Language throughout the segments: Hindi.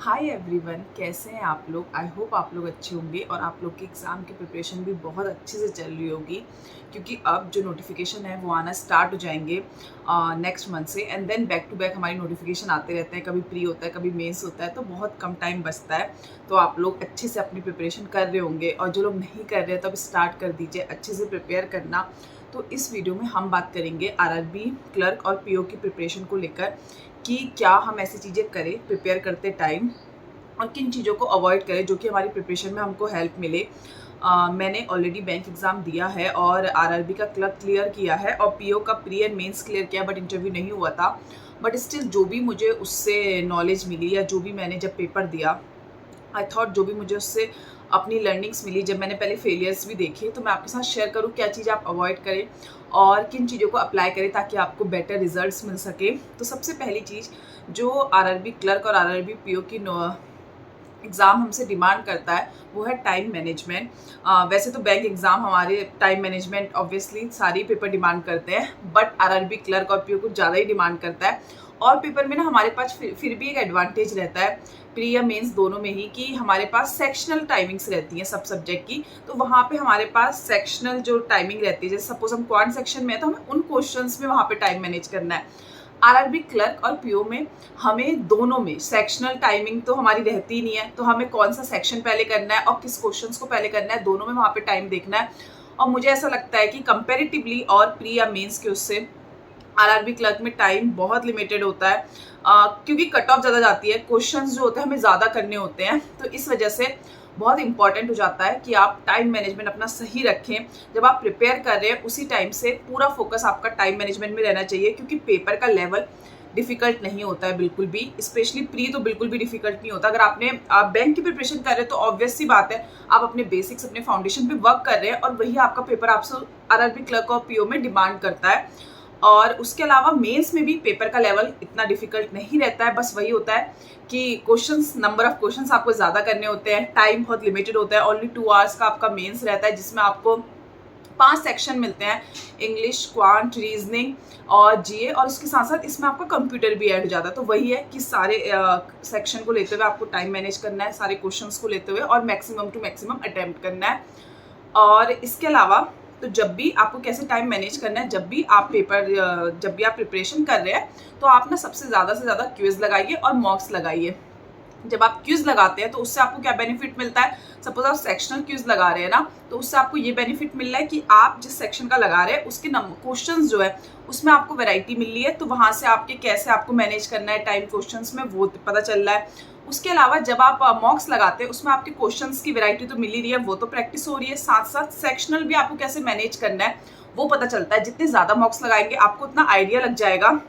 हाय एवरीवन, कैसे हैं आप लोग। आई होप आप लोग अच्छे होंगे और आप लोग की एग्ज़ाम की प्रिपरेशन भी बहुत अच्छे से चल रही होगी, क्योंकि अब जो नोटिफिकेशन है वो आना स्टार्ट हो जाएंगे नेक्स्ट मंथ से। And then back to back हमारी नोटिफिकेशन आते रहते हैं, कभी प्री होता है कभी मेंस होता है, तो बहुत कम टाइम बचता है। तो आप लोग अच्छे से अपनी प्रिपरेशन कर रहे होंगे, और जो लोग नहीं कर रहे हैं तो अब स्टार्ट कर दीजिए अच्छे से प्रिपेयर करना। तो इस वीडियो में हम बात करेंगे आरआरबी क्लर्क और पीओ की प्रिपरेशन को लेकर, कि क्या हम ऐसी चीज़ें करें प्रिपेयर करते टाइम और किन चीज़ों को अवॉइड करें जो कि हमारी प्रिपरेशन में हमको हेल्प मिले। मैंने ऑलरेडी बैंक एग्ज़ाम दिया है और आरआरबी का क्लर्क क्लियर किया है और पीओ का प्री एंड मेंस क्लियर किया, बट इंटरव्यू नहीं हुआ था। बट स्टिल जो भी मुझे उससे नॉलेज मिली या जो भी मैंने जब पेपर दिया, आई थॉट जो भी मुझे उससे अपनी लर्निंग्स मिली, जब मैंने पहले फेलियर्स भी देखे, तो मैं आपके साथ शेयर करूँ क्या चीज़ आप अवॉइड करें और किन चीज़ों को अप्लाई करें ताकि आपको बेटर रिजल्ट्स मिल सके। तो सबसे पहली चीज़ जो आरआरबी क्लर्क और आरआरबी पीओ की एग्ज़ाम हमसे डिमांड करता है वो है टाइम मैनेजमेंट। वैसे तो बैंक एग्ज़ाम हमारे टाइम मैनेजमेंट ऑब्वियसली सारी पेपर डिमांड करते हैं, बट आरआरबी क्लर्क और पीओ कुछ ज़्यादा ही डिमांड करता है। और पेपर में ना हमारे पास फिर भी एक एडवांटेज रहता है, प्री या मेंस दोनों में ही, कि हमारे पास सेक्शनल टाइमिंग्स रहती हैं सब सब्जेक्ट की। तो वहाँ पे हमारे पास सेक्शनल जो टाइमिंग रहती है, जैसे सपोज हम क्वांट सेक्शन में है तो हमें उन क्वेश्चंस में वहाँ पे टाइम मैनेज करना है। आरआरबी क्लर्क और पीओ में हमें दोनों में सेक्शनल टाइमिंग तो हमारी रहती ही नहीं है, तो हमें कौन सा सेक्शन पहले करना है और किस क्वेश्चंस को पहले करना है, दोनों में वहाँ पे टाइम देखना है। और मुझे ऐसा लगता है कि कंपेरेटिवली और प्री या मेंस के उससे आरआरबी क्लर्क में टाइम बहुत लिमिटेड होता है, क्योंकि कट ऑफ ज़्यादा जाती है, क्वेश्चंस जो होते हैं हमें ज़्यादा करने होते हैं। तो इस वजह से बहुत इंपॉर्टेंट हो जाता है कि आप टाइम मैनेजमेंट अपना सही रखें। जब आप प्रिपेयर कर रहे हैं उसी टाइम से पूरा फोकस आपका टाइम मैनेजमेंट में रहना चाहिए, क्योंकि पेपर का लेवल डिफिकल्ट नहीं होता है बिल्कुल भी, स्पेशली प्री तो बिल्कुल भी डिफिकल्ट नहीं होता। अगर आप बैंक की प्रिपरेशन कर रहे हैं तो ऑब्वियस सी बात है, आप अपने बेसिक्स अपने फाउंडेशन पे वर्क कर रहे हैं, और वही आपका पेपर आपसे आरआरबी क्लर्क और पीओ में डिमांड करता है। और उसके अलावा मेंस में भी पेपर का लेवल इतना डिफिकल्ट नहीं रहता है, बस वही होता है कि क्वेश्चंस, नंबर ऑफ क्वेश्चंस आपको ज़्यादा करने होते हैं, टाइम बहुत लिमिटेड होता है। ओनली 2 आवर्स का आपका मेंस रहता है, जिसमें आपको 5 सेक्शन मिलते हैं, इंग्लिश, क्वांट, रीजनिंग और जीए, और उसके साथ साथ इसमें आपका कंप्यूटर भी ऐड हो जाता है। तो वही है कि सारे सेक्शन को लेते हुए आपको टाइम मैनेज करना है, सारे क्वेश्चंस को लेते हुए, और मैक्सिमम टू मैक्सिमम अटेम्प्ट करना है। और इसके अलावा तो जब भी आपको कैसे टाइम मैनेज करना है, जब भी आप प्रिपरेशन कर रहे हैं, तो आप ना सबसे ज़्यादा से ज़्यादा क्विज लगाइए और मॉक्स लगाइए। जब आप क्यूज लगाते हैं तो उससे आपको क्या बेनिफिट मिलता है, सपोज आप सेक्शनल क्यूज लगा रहे हैं ना, तो उससे आपको ये बेनिफिट मिल रहा है कि आप जिस सेक्शन का लगा रहे हैं उसके क्वेश्चंस जो है उसमें आपको वैरायटी मिल रही है, तो वहां से आपके कैसे आपको मैनेज करना है टाइम क्वेश्चंस में वो पता चल रहा है। उसके अलावा जब आप मॉक्स लगाते हैं उसमें आपके क्वेश्चंस की वैरायटी तो मिल ही रही है, वो तो प्रैक्टिस हो रही है, साथ साथ सेक्शनल भी आपको कैसे मैनेज करना है वो पता चलता है। जितने ज्यादा मॉक्स लगाएंगे आपको उतना आइडिया लग जाएगा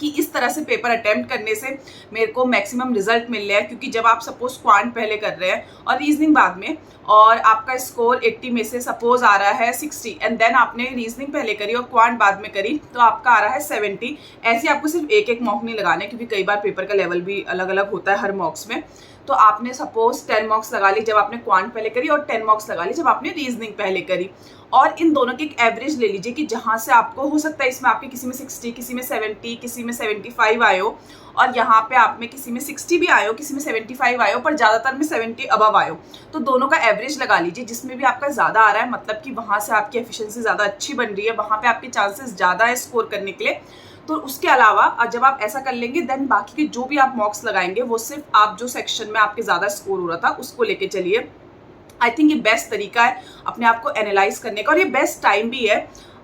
कि इस तरह से पेपर अटेम्प्ट करने से मेरे को मैक्सिमम रिजल्ट मिल रहा है। क्योंकि जब आप सपोज क्वांट पहले कर रहे हैं और रीजनिंग बाद में, और आपका स्कोर 80 में से सपोज आ रहा है 60, एंड देन आपने रीजनिंग पहले करी और क्वांट बाद में करी, तो आपका आ रहा है 70। ऐसे आपको सिर्फ एक एक मॉक नहीं लगाने, क्योंकि कई बार पेपर का लेवल भी अलग अलग होता है हर मॉक्स में। तो आपने सपोज 10 मॉक्स लगा ली जब आपने क्वांट पहले करी, और 10 मॉक्स लगा ली जब आपने रीजनिंग पहले करी, और इन दोनों की एक एवरेज ले लीजिए कि जहां से आपको हो सकता है इसमें आपके किसी में 60, किसी में 70, किसी में 75 आए हो, और यहाँ पे आप में किसी में 60 भी आए हो, किसी में 75 आए हो, पर ज्यादातर में 70 अबव आए हो। तो दोनों का एवरेज लगा लीजिए, जिसमें भी आपका ज्यादा आ रहा है मतलब कि वहां से आपकी एफिशिएंसी ज्यादा अच्छी बन रही है, वहां पे आपके चांसेस ज्यादा है स्कोर करने के लिए। तो उसके अलावा जब आप ऐसा कर लेंगे, देन बाकी के जो भी आप मॉक्स लगाएंगे वो सिर्फ आप जो सेक्शन में आपके ज्यादा स्कोर हो रहा था उसको लेके चलिए। आई थिंक ये बेस्ट तरीका है अपने आप को एनालाइज करने का, और ये बेस्ट टाइम भी है।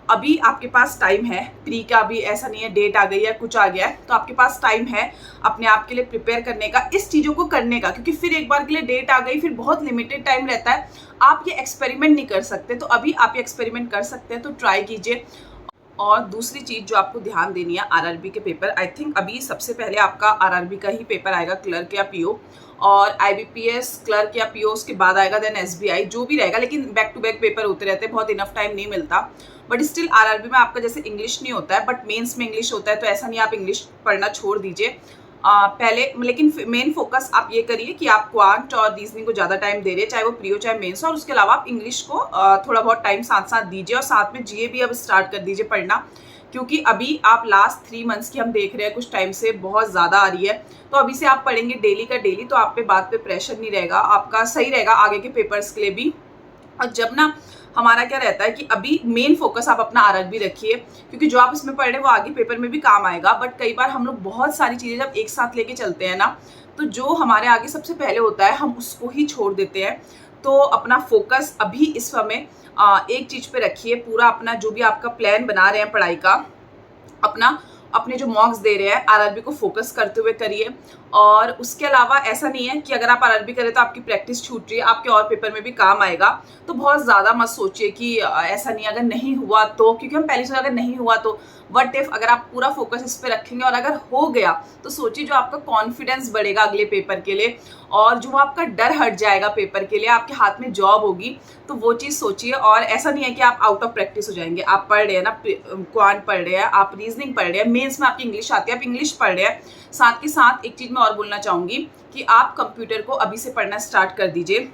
अभी आपके पास टाइम है, प्री का भी ऐसा नहीं है डेट आ गई है कुछ आ गया है, तो आपके पास टाइम है अपने आप के लिए प्रिपेयर करने का, इस चीज़ों को करने का। क्योंकि फिर एक बार के लिए डेट आ गई, फिर बहुत लिमिटेड टाइम रहता है, आप ये एक्सपेरिमेंट नहीं कर सकते। तो अभी आप ये एक्सपेरिमेंट कर सकते हैं, तो ट्राई कीजिए। और दूसरी चीज़ जो आपको ध्यान देनी है आरआरबी के पेपर, आई थिंक अभी सबसे पहले आपका आरआरबी का ही पेपर आएगा, क्लर्क या पीओ, और आईबीपीएस क्लर्क या पीओ उसके बाद आएगा, देन एसबीआई जो भी रहेगा। लेकिन बैक टू बैक पेपर होते रहते हैं, बहुत इनफ टाइम नहीं मिलता। बट स्टिल आरआरबी में आपका जैसे इंग्लिश नहीं होता है, बट मेंस में इंग्लिश होता है, तो ऐसा नहीं आप इंग्लिश पढ़ना छोड़ दीजिए पहले। लेकिन मेन फोकस आप ये करिए कि आप क्वांट और रीजनिंग को ज़्यादा टाइम दे रहे हैं, चाहे वो प्री हो चाहे मेंस हो, और उसके अलावा आप इंग्लिश को थोड़ा बहुत टाइम साथ साथ दीजिए, और साथ में जीए भी अब स्टार्ट कर दीजिए पढ़ना, क्योंकि अभी आप लास्ट 3 मंथ्स की हम देख रहे हैं कुछ टाइम से बहुत ज़्यादा आ रही है। तो अभी से आप पढ़ेंगे डेली का डेली, तो आप पे बात पे प्रेशर नहीं रहेगा, आपका सही रहेगा आगे के पेपर्स के लिए भी। और जब ना हमारा क्या रहता है कि अभी मेन फोकस आप अपना आरआरबी रखिए, क्योंकि जो आप इसमें पढ़ रहे हैं वो आगे पेपर में भी काम आएगा। बट कई बार हम लोग बहुत सारी चीज़ें जब एक साथ लेके चलते हैं ना, तो जो हमारे आगे सबसे पहले होता है हम उसको ही छोड़ देते हैं। तो अपना फोकस अभी इस समय एक चीज़ पे रखिए, पूरा अपना जो भी आपका प्लान बना रहे हैं पढ़ाई का, अपने जो मॉक्स दे रहे हैं आरआरबी को फोकस करते हुए करिए। और उसके अलावा ऐसा नहीं है कि अगर आप आरआरबी करें तो आपकी प्रैक्टिस छूट रही है, आपके और पेपर में भी काम आएगा। तो बहुत ज़्यादा मत सोचिए कि ऐसा नहीं, अगर नहीं हुआ तो, क्योंकि हम पहले से अगर नहीं हुआ तो व्हाट इफ, अगर आप पूरा फोकस इस पे रखेंगे और अगर हो गया तो सोचिए जो आपका कॉन्फिडेंस बढ़ेगा अगले पेपर के लिए, और जो आपका डर हट जाएगा पेपर के लिए, आपके हाथ में जॉब होगी। तो वो चीज़ सोचिए। और ऐसा नहीं है कि आप आउट ऑफ प्रैक्टिस हो जाएंगे। आप पढ़ रहे हैं ना, क्वांट पढ़ रहे हैं, आप रीजनिंग पढ़ रहे हैं, मेंस में आपकी इंग्लिश आती है, आप इंग्लिश पढ़ रहे हैं। साथ के साथ एक चीज़ मैं और बोलना चाहूँगी कि आप कंप्यूटर को अभी से पढ़ना स्टार्ट कर दीजिए।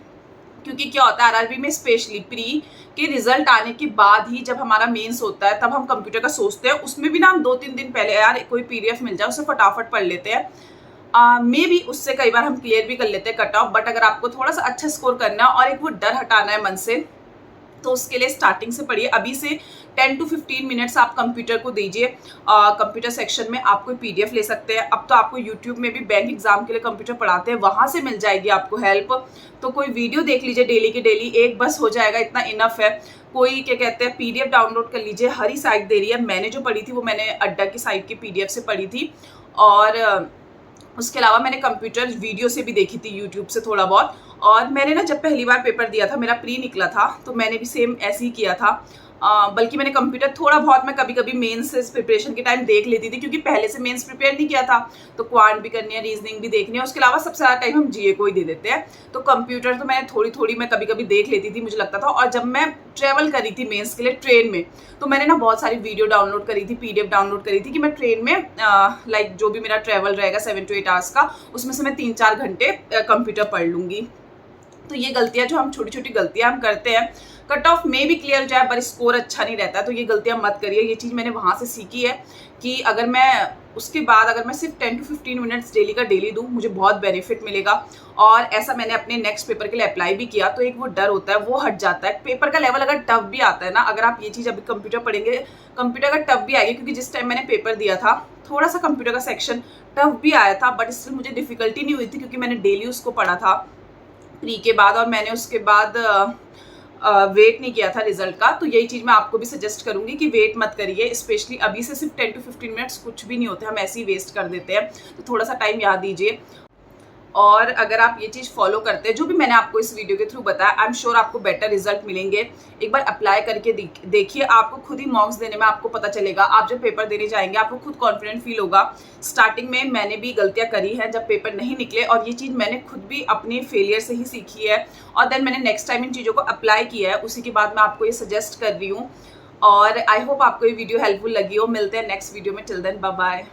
क्योंकि क्या होता है आरआरबी में स्पेशली प्री के रिजल्ट आने के बाद ही जब हमारा मेंस होता है तब हम कंप्यूटर का सोचते हैं। उसमें भी ना हम 2-3 दिन पहले यार कोई पीडीएफ मिल जाए उसे फटाफट पढ़ लेते हैं। मे भी उससे कई बार हम क्लियर भी कर लेते हैं कट ऑफ। बट अगर आपको थोड़ा सा अच्छा स्कोर करना है और एक वो डर हटाना है मन से, तो उसके लिए स्टार्टिंग से पढ़िए। अभी से 10 to 15 मिनट्स आप कंप्यूटर को दीजिए। कंप्यूटर सेक्शन में आप कोई पीडीएफ ले सकते हैं। अब तो आपको यूट्यूब में भी बैंक एग्जाम के लिए कंप्यूटर पढ़ाते हैं, वहाँ से मिल जाएगी आपको हेल्प। तो कोई वीडियो देख लीजिए डेली के डेली, एक बस हो जाएगा, इतना इनफ है। कोई क्या कहते हैं पीडीएफ डाउनलोड कर लीजिए, हरी साइट दे रही है। मैंने जो पढ़ी थी वो मैंने अड्डा की साइट की पीडीएफ से पढ़ी थी। और उसके अलावा मैंने कंप्यूटर वीडियो से भी देखी थी यूट्यूब से थोड़ा बहुत। और मैंने ना जब पहली बार पेपर दिया था, मेरा प्री निकला था, तो मैंने भी सेम ऐसे ही किया था। बल्कि मैंने कंप्यूटर थोड़ा बहुत मैं कभी कभी मेंस प्रिपरेशन के टाइम देख लेती थी, क्योंकि पहले से मेंस प्रिपेयर नहीं किया था। तो क्वांट भी करनी है, रीजनिंग भी देखनी है, उसके अलावा सबसे ज़्यादा टाइम हम जीए को ही दे देते हैं। तो कंप्यूटर तो मैंने थोड़ी थोड़ी मैं कभी कभी देख लेती थी, मुझे लगता था। और जब मैं ट्रैवल करी थी मेंस के लिए ट्रेन में, तो मैंने ना बहुत सारी वीडियो डाउनलोड करी थी, पीडीएफ डाउनलोड करी थी कि मैं ट्रेन में लाइक जो भी मेरा ट्रैवल रहेगा 7 to 8 आवर्स का, उसमें से मैं 3-4 घंटे कंप्यूटर पढ़ लूँगी। तो ये गलतियां जो हम छोटी छोटी गलतियां हम करते हैं, कट ऑफ में भी क्लियर हो जाए पर स्कोर अच्छा नहीं रहता है, तो ये गलतियां मत करिए। ये चीज़ मैंने वहाँ से सीखी है कि अगर मैं उसके बाद अगर मैं सिर्फ 10 to 15 मिनट्स डेली का डेली दूँ, मुझे बहुत बेनिफिट मिलेगा। और ऐसा मैंने अपने नेक्स्ट पेपर के लिए अप्लाई भी किया। तो एक वो डर होता है वो हट जाता है। पेपर का लेवल अगर टफ भी आता है ना, अगर आप ये चीज़ अभी कंप्यूटर पढ़ेंगे, कंप्यूटर का टफ भी आएगी, क्योंकि जिस टाइम मैंने पेपर दिया था थोड़ा सा कंप्यूटर का सेक्शन टफ भी आया था, बट स्टिल मुझे डिफिकल्टी नहीं हुई थी, क्योंकि मैंने डेली उसको पढ़ा था प्री के बाद। और मैंने उसके बाद वेट नहीं किया था रिजल्ट का। तो यही चीज़ मैं आपको भी सजेस्ट करूंगी कि वेट मत करिए, स्पेशली अभी से सिर्फ 10 to 15 मिनट्स कुछ भी नहीं होते, हम ऐसे ही वेस्ट कर देते हैं। तो थोड़ा सा टाइम याद दीजिए। और अगर आप ये चीज़ फॉलो करते हैं जो भी मैंने आपको इस वीडियो के थ्रू बताया, आई एम श्योर आपको बेटर रिजल्ट मिलेंगे। एक बार अप्लाई करके देखिए, आपको खुद ही मॉक्स देने में आपको पता चलेगा। आप जब पेपर देने जाएंगे आपको खुद कॉन्फिडेंट फील होगा। स्टार्टिंग में मैंने भी गलतियां करी हैं जब पेपर नहीं निकले, और ये चीज़ मैंने खुद भी अपने फेलियर से ही सीखी है। और देन मैंने नेक्स्ट टाइम इन चीज़ों को अप्लाई किया है, उसी के बाद मैं आपको ये सजेस्ट कर रही हूँ। और आई होप आपको ये वीडियो हेल्पफुल लगी हो। मिलते हैं नेक्स्ट वीडियो में, टिल देन बाय बाय।